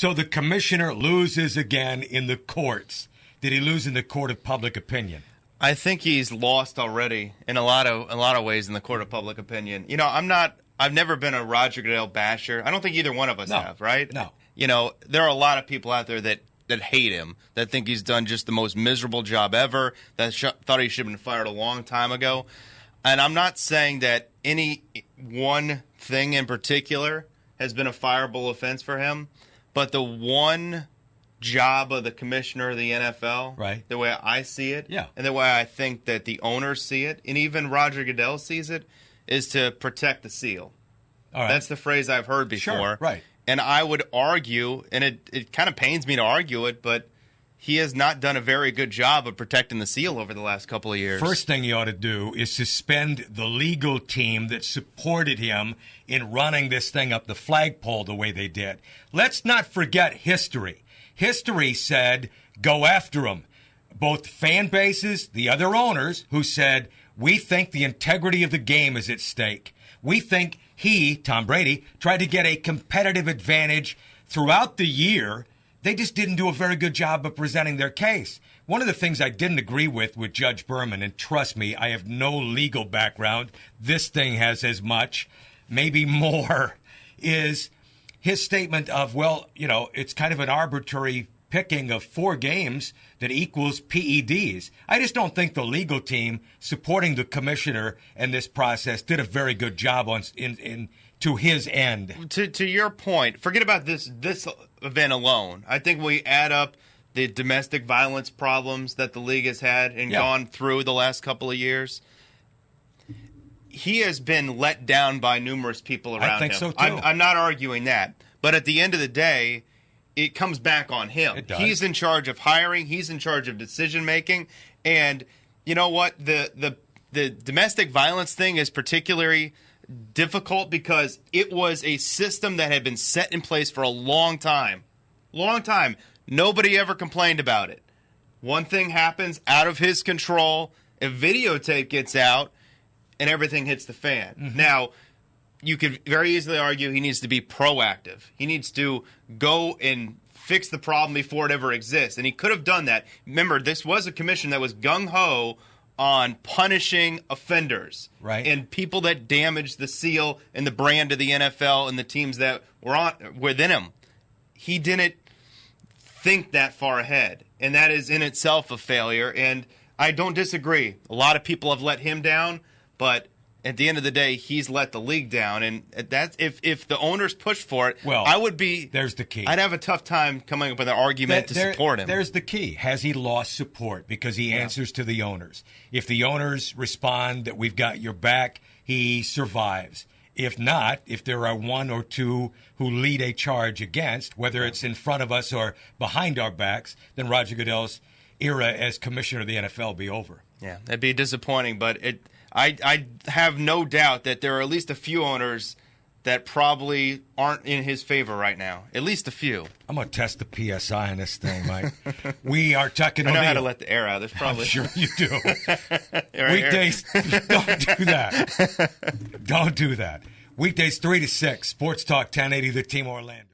So the commissioner loses again in the courts. Did he lose in the court of public opinion? I think he's lost already in a lot of ways in the court of public opinion. I've never been a Roger Goodell basher. I don't think either one of us have, right? No. There are a lot of people out there that hate him, that think he's done just the most miserable job ever, that thought he should have been fired a long time ago. And I'm not saying that any one thing in particular has been a fireable offense for him, but the one job of the commissioner of the NFL, right, the way I see it, yeah, and the way I think that the owners see it, and even Roger Goodell sees it, is to protect the seal. All right. That's the phrase I've heard before. Sure, right. And I would argue, and it kind of pains me to argue it, but he has not done a very good job of protecting the seal over the last couple of years. First thing you ought to do is suspend the legal team that supported him in running this thing up the flagpole the way they did. Let's not forget history. History said, go after him. Both fan bases, the other owners, who said, we think the integrity of the game is at stake. We think he, Tom Brady, tried to get a competitive advantage throughout the year. They just didn't do a very good job of presenting their case. One of the things I didn't agree with Judge Berman, and trust me, I have no legal background, this thing has as much, maybe more, is his statement of, well, it's kind of an arbitrary picking of 4 games that equals PEDs. I just don't think the legal team supporting the commissioner and this process did a very good job to his end. To your point, forget about this event alone. I think we add up the domestic violence problems that the league has had and gone through the last couple of years. He has been let down by numerous people around him. I think so, too. I'm not arguing that. But at the end of the day, it comes back on him. It does. He's in charge of hiring. He's in charge of decision-making. And you know what? The domestic violence thing is particularly difficult because it was a system that had been set in place for a long time. Long time. Nobody ever complained about it. One thing happens out of his control, a videotape gets out, and everything hits the fan. Mm-hmm. Now, you could very easily argue he needs to be proactive. He needs to go and fix the problem before it ever exists. And he could have done that. Remember, this was a commission that was gung-ho on punishing offenders. Right. And people that damaged the seal and the brand of the NFL and the teams that were within him. He didn't think that far ahead. And that is in itself a failure. And I don't disagree. A lot of people have let him down, but at the end of the day, he's let the league down, and that's if the owners pushed for it, well, I would be. There's the key. I'd have a tough time coming up with an argument to support him. There's the key. Has he lost support because he answers to the owners? If the owners respond that we've got your back, he survives. If not, if there are 1 or 2 who lead a charge against, whether it's in front of us or behind our backs, then Roger Goodell's era as commissioner of the NFL will be over. Yeah, that'd be disappointing, but I have no doubt that there are at least a few owners that probably aren't in his favor right now. At least a few. I'm going to test the PSI on this thing, Mike. We are talking. I know how to let the air out. There's probably. I'm sure you do. Weekdays, don't do that. Don't do that. Weekdays 3 to 6, Sports Talk 1080, The Team Orlando.